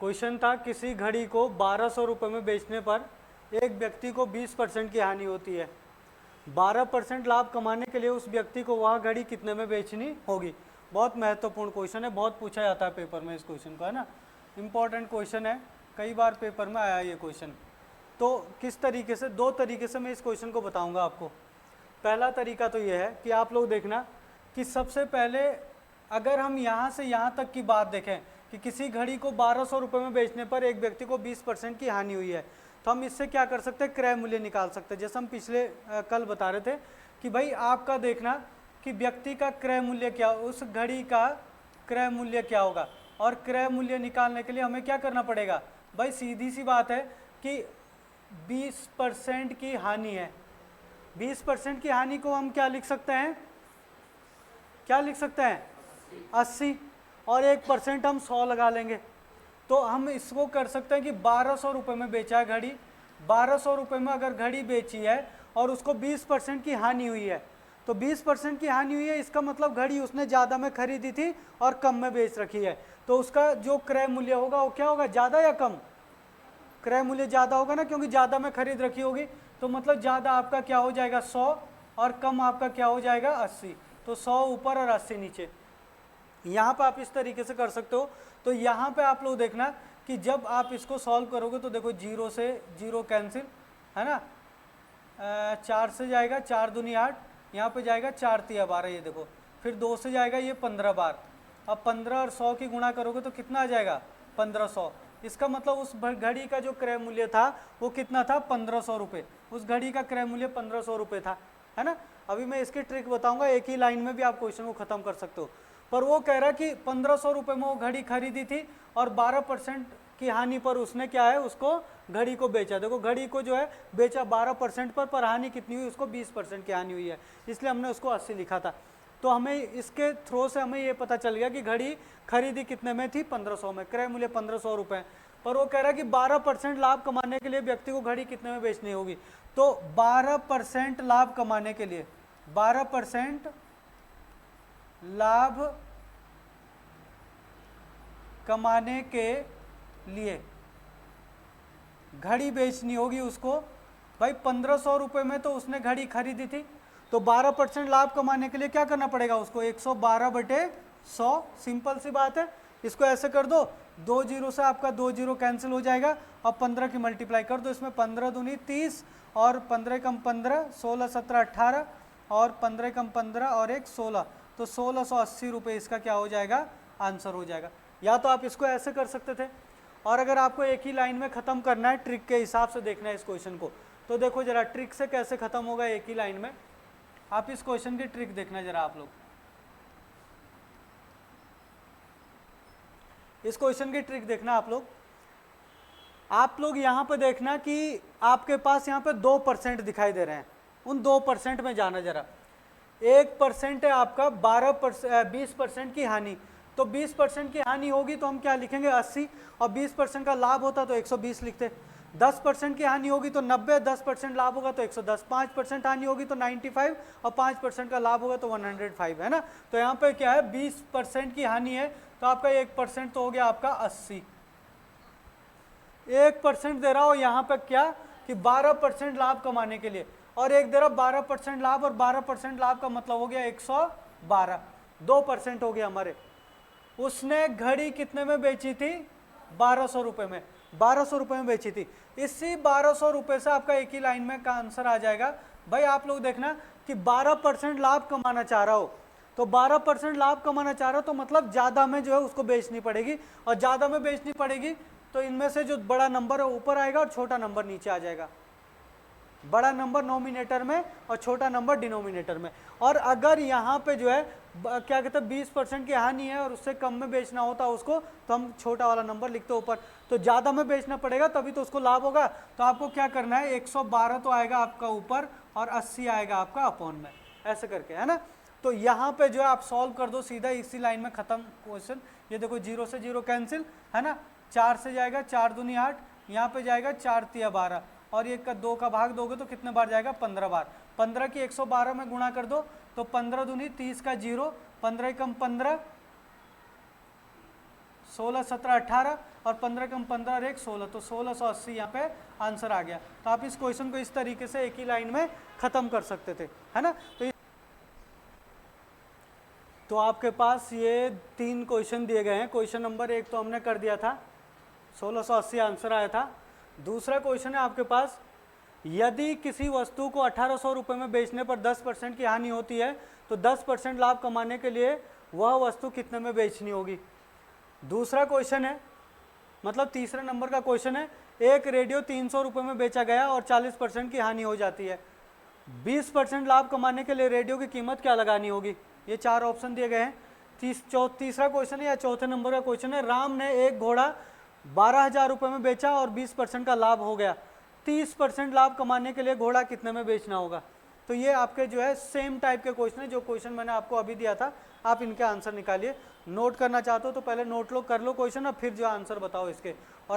Question था किसी घड़ी को 1200 रुपये में बेचने पर एक व्यक्ति को 20% की हानि होती है। 12% लाभ कमाने के लिए उस व्यक्ति को वह घड़ी कितने में बेचनी होगी। बहुत महत्वपूर्ण क्वेश्चन है, बहुत पूछा जाता है पेपर में इस क्वेश्चन को, है ना। इंपॉर्टेंट क्वेश्चन है, कई बार पेपर में आया ये क्वेश्चन। तो किस तरीके से, दो तरीके से मैं इस क्वेश्चन को बताऊंगा आपको। पहला तरीका तो ये है कि आप लोग देखना कि सबसे पहले अगर हम यहाँ से यहाँ तक की बात देखें कि किसी घड़ी को 1200 रुपये में बेचने पर एक व्यक्ति को 20% की हानि हुई है, तो हम इससे क्या कर सकते हैं, क्रय मूल्य निकाल सकते हैं। जैसे हम पिछले कल बता रहे थे कि भाई आपका देखना कि व्यक्ति का क्रय मूल्य क्या, उस घड़ी का क्रय मूल्य क्या होगा, और क्रय मूल्य निकालने के लिए हमें क्या करना पड़ेगा भाई, सीधी सी बात है कि 20% की हानि है। 20% की हानि को हम क्या लिख सकते हैं, क्या लिख सकते हैं 80, और 1% हम 100 लगा लेंगे। तो हम इसको कर सकते हैं कि 1200 रुपये में बेचा है घड़ी, 1200 रुपये में अगर घड़ी बेची है और उसको 20% की हानि हुई है, तो 20% की हानि हुई है, इसका मतलब घड़ी उसने ज़्यादा में खरीदी थी और कम में बेच रखी है। तो उसका जो क्रय मूल्य होगा वो क्या होगा, ज़्यादा या कम, क्रय मूल्य ज़्यादा होगा ना, क्योंकि ज़्यादा में खरीद रखी होगी। तो मतलब ज़्यादा आपका क्या हो जाएगा 100, और कम आपका क्या हो जाएगा 80। तो 100 ऊपर और 80 नीचे। यहाँ पे आप इस तरीके से कर सकते हो। तो यहाँ पे आप लोग देखना कि जब आप इसको सॉल्व करोगे तो देखो 0 से 0 कैंसिल, है ना। 4 से जाएगा 4 दूनी 8, यहाँ पे जाएगा 4 तिया 12, ये देखो। फिर 2 से जाएगा ये 15 बार। अब 15 और 100 की गुणा करोगे तो कितना आ जाएगा 1500। इसका मतलब उस घड़ी का जो क्रय मूल्य था वो कितना था 1500 रुपये। उस घड़ी का क्रय मूल्य 1500 रुपये था, है ना। अभी मैं इसकी ट्रिक बताऊंगा, एक ही लाइन में भी आप क्वेश्चन को खत्म कर सकते हो। पर वो कह रहा कि 1500 रुपये में वो घड़ी खरीदी थी और 12% की हानि पर उसने क्या है, उसको घड़ी को बेचा। देखो घड़ी को जो है बेचा 12% पर हानि कितनी हुई, उसको 20% की हानि हुई है, इसलिए हमने उसको 80 लिखा था। तो हमें इसके थ्रू से हमें ये पता चल गया कि घड़ी खरीदी कितने में थी 1500 में, क्रय मूल्य 1500 रुपये। पर वो कह रहा है कि 12% लाभ कमाने के लिए व्यक्ति को घड़ी कितने में बेचनी होगी। तो 12% लाभ कमाने के लिए, 12% लाभ कमाने के लिए घड़ी बेचनी होगी उसको। भाई 1500 रुपये में तो उसने घड़ी खरीदी थी, तो 12% लाभ कमाने के लिए क्या करना पड़ेगा उसको, 112/100। सिंपल सी बात है। इसको ऐसे कर दो, 2 जीरो से आपका 2 जीरो कैंसिल हो जाएगा, और 15 की मल्टीप्लाई कर दो। इसमें 15 दूनी 30, और 15 कम 15, 16 17 18, और 15 कम 15 और 1 16, तो 1680 रुपये इसका क्या हो जाएगा, आंसर हो जाएगा। या तो आप इसको ऐसे कर सकते थे, और अगर आपको एक ही लाइन में ख़त्म करना है, ट्रिक के हिसाब से देखना है इस क्वेश्चन को, तो देखो जरा ट्रिक से कैसे ख़त्म होगा एक ही लाइन में। आप इस क्वेश्चन की ट्रिक देखना जरा, आप लोग इस क्वेश्चन की ट्रिक देखना। आप लोग यहाँ पे देखना कि आपके पास यहाँ पे 2% दिखाई दे रहे हैं, उन 2% में जाना जरा। 1% है आपका 20% की हानि, तो 20% की हानि होगी तो हम क्या लिखेंगे 80, और 20% का लाभ होता तो 120 लिखते। 10% की हानि होगी तो 90, 10% लाभ होगा तो 110, 5% हानि होगी तो 95, और 5% का लाभ होगा तो 105, है ना। तो यहाँ पे क्या है 20% की हानि है, तो आपका 1% तो हो गया आपका 80। 1% दे रहा हो यहाँ पे क्या कि 12% लाभ कमाने के लिए, और एक दे रहा 12% लाभ, और 12% लाभ का मतलब हो गया 112, 2% हो गया हमारे। उसने घड़ी कितने में बेची थी 1200 रुपये में, 1200 रुपये में बेची थी। इसी 1200 रुपये से आपका एक ही लाइन में का आंसर आ जाएगा। भाई आप लोग देखना कि 12% लाभ कमाना चाह रहा हो, तो 12% लाभ कमाना चाह रहा हो तो मतलब ज़्यादा में जो है उसको बेचनी पड़ेगी, और ज़्यादा में बेचनी पड़ेगी तो इनमें से जो बड़ा नंबर है ऊपर आएगा और छोटा नंबर नीचे आ जाएगा। बड़ा नंबर नोमिनेटर में और छोटा नंबर डिनोमिनेटर में। और अगर यहाँ पे जो है क्या कहते हैं 20% की हानि है और उससे कम में बेचना होता है उसको, तो हम छोटा वाला नंबर लिखते हैं ऊपर। तो ज़्यादा में बेचना पड़ेगा तभी तो उसको लाभ होगा। तो आपको क्या करना है 112 तो आएगा आपका ऊपर, और 80 आएगा आपका अपॉन में, ऐसे करके, है ना। तो यहाँ पे जो है आप सॉल्व कर दो सीधा, इसी लाइन में ख़त्म क्वेश्चन। ये देखो 0 से 0 कैंसिल, है ना। 4 से जाएगा 4 दूनी 8, यहाँ पे जाएगा 4 तिया 12, और ये 2 का भाग दोगे तो कितने बार जाएगा 15 बार। 15 की 112 में गुणा कर दो तो 15 दूनी 30 का 0, 15 कम 15, 16, 17, 18 और 15 कम 15 और 1 16, तो 1680 यहाँ पे आंसर आ गया। तो आप इस क्वेश्चन को इस तरीके से एक ही लाइन में ख़त्म कर सकते थे, है ना। तो आपके पास ये 3 क्वेश्चन दिए गए हैं। क्वेश्चन नंबर 1 तो हमने कर दिया था, 1680 आंसर आया था। दूसरा क्वेश्चन है आपके पास, यदि किसी वस्तु को 1800 रुपये में बेचने पर 10% की हानि होती है तो 10% लाभ कमाने के लिए वह वस्तु कितने में बेचनी होगी। दूसरा क्वेश्चन है, मतलब तीसरे नंबर का क्वेश्चन है, एक रेडियो 300 रुपये में बेचा गया और 40% की हानि हो जाती है, 20% लाभ कमाने के लिए रेडियो की कीमत क्या लगानी होगी। ये 4 ऑप्शन दिए गए हैं। तीसरा क्वेश्चन है या चौथे नंबर का क्वेश्चन है, राम ने एक घोड़ा 12,000 रुपये में बेचा और 20% का लाभ हो गया, 30% लाभ कमाने के लिए घोड़ा कितने में बेचना होगा। तो ये आपके जो है सेम टाइप के क्वेश्चन है जो क्वेश्चन मैंने आपको अभी दिया था, आप इनके आंसर निकालिए। नोट करना चाहते हो तो पहले नोट लो, कर लो क्वेश्चन और फिर जो आंसर बताओ इसके। और